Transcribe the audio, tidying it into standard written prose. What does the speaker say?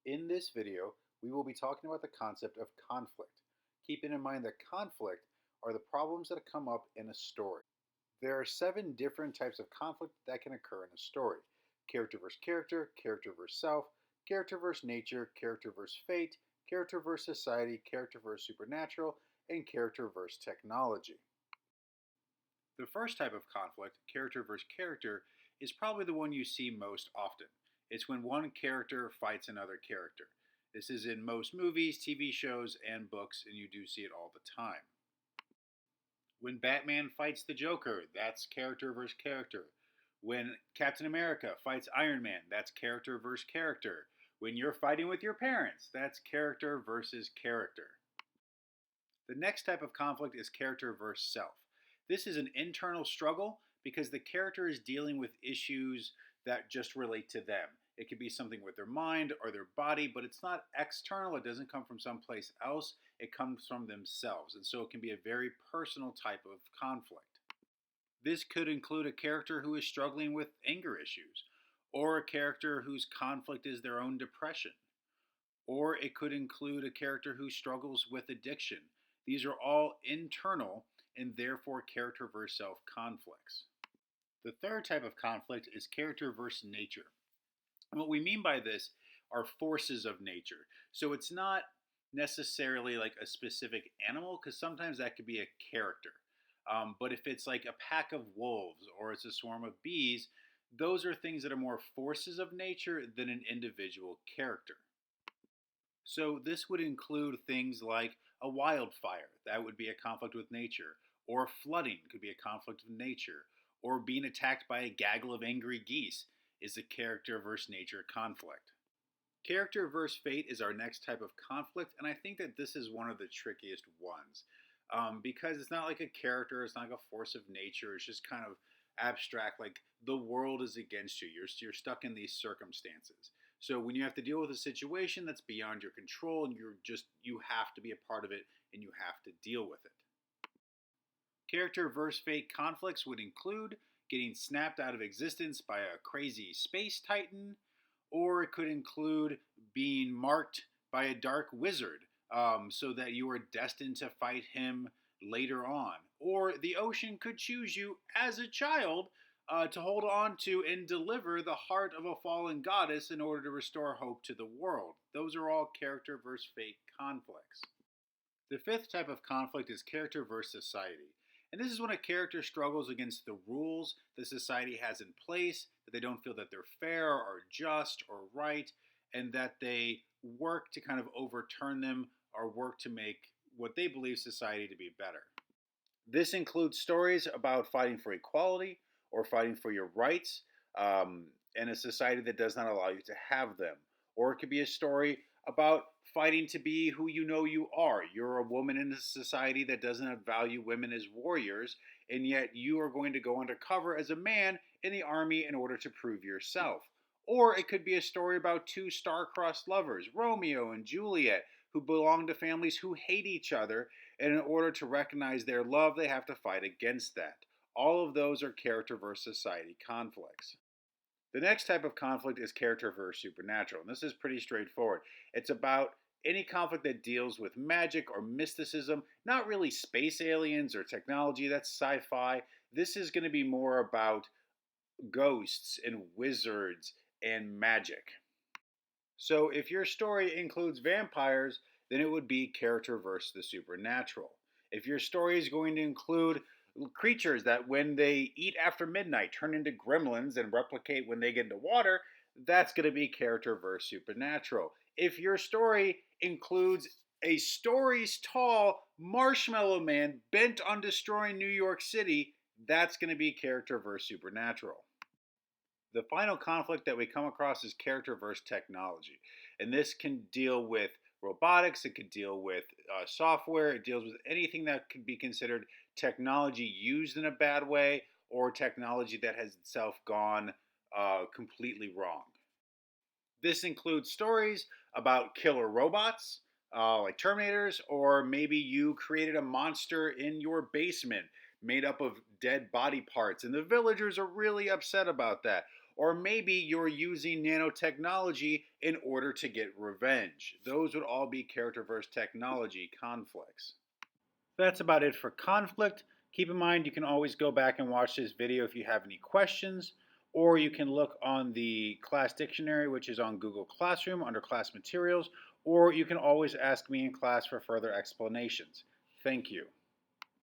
In this video, we will be talking about the concept of conflict, keeping in mind that conflict are the problems that come up in a story. There are 7 different types of conflict that can occur in a story: character versus character, character versus self, character versus nature, character versus fate, character versus society, character versus supernatural, and character versus technology. The first type of conflict, character versus character, is probably the one you see most often. It's when one character fights another character. This is in most movies, TV shows, and books, and you do see it all the time. When Batman fights the Joker, that's character versus character. When Captain America fights Iron Man, that's character versus character. When you're fighting with your parents, that's character versus character. The next type of conflict is character versus self. This is an internal struggle because the character is dealing with issues that just relate to them. It could be something with their mind or their body, but it's not external. It doesn't come from someplace else. It comes from themselves. And so it can be a very personal type of conflict. This could include a character who is struggling with anger issues, or a character whose conflict is their own depression, or it could include a character who struggles with addiction. These are all internal and therefore character versus self conflicts. The third type of conflict is character versus nature. And what we mean by this are forces of nature. So it's not necessarily like a specific animal, because sometimes that could be a character. But if it's like a pack of wolves or it's a swarm of bees, those are things that are more forces of nature than an individual character. So this would include things like a wildfire, that would be a conflict with nature, or flooding could be a conflict with nature, or being attacked by a gaggle of angry geese is a character versus nature conflict. Character versus fate is our next type of conflict, and I think that this is one of the trickiest ones. Because it's not like a character, it's not like a force of nature, it's just kind of abstract, like the world is against you. You're stuck in these circumstances. So when you have to deal with a situation that's beyond your control and you have to be a part of it and you have to deal with it. Character versus fate conflicts would include getting snapped out of existence by a crazy space titan, or it could include being marked by a dark wizard, so that you are destined to fight him later on. Or the ocean could choose you as a child to hold on to and deliver the heart of a fallen goddess in order to restore hope to the world. Those are all character versus fate conflicts. The fifth type of conflict is character versus society. And this is when a character struggles against the rules the society has in place, that they don't feel that they're fair or just or right, and that they work to kind of overturn them or work to make what they believe society to be better. This includes stories about fighting for equality or fighting for your rights in a society that does not allow you to have them. Or it could be a story about fighting to be who you know you are. You're a woman in a society that doesn't value women as warriors, and yet you are going to go undercover as a man in the army in order to prove yourself. Or it could be a story about two star-crossed lovers, Romeo and Juliet, who belong to families who hate each other, and in order to recognize their love, they have to fight against that. All of those are character versus society conflicts. The next type of conflict is character versus supernatural, and this is pretty straightforward. It's about any conflict that deals with magic or mysticism, not really space aliens or technology, that's sci fi. This is going to be more about ghosts and wizards and magic. So if your story includes vampires, then it would be character versus the supernatural. If your story is going to include creatures that when they eat after midnight turn into gremlins and replicate when they get into water, that's going to be character versus supernatural. If your story includes a stories tall marshmallow man bent on destroying New York City, that's going to be character versus supernatural. The final conflict that we come across is character versus technology. And this can deal with robotics, it could deal with software, it deals with anything that could be considered technology used in a bad way or technology that has itself gone completely wrong. This includes stories about killer robots, like Terminators, or maybe you created a monster in your basement made up of dead body parts, and the villagers are really upset about that. Or maybe you're using nanotechnology in order to get revenge. Those would all be character versus technology conflicts. That's about it for conflict. Keep in mind you can always go back and watch this video if you have any questions, or you can look on the class dictionary, which is on Google Classroom under class materials, or you can always ask me in class for further explanations. Thank you.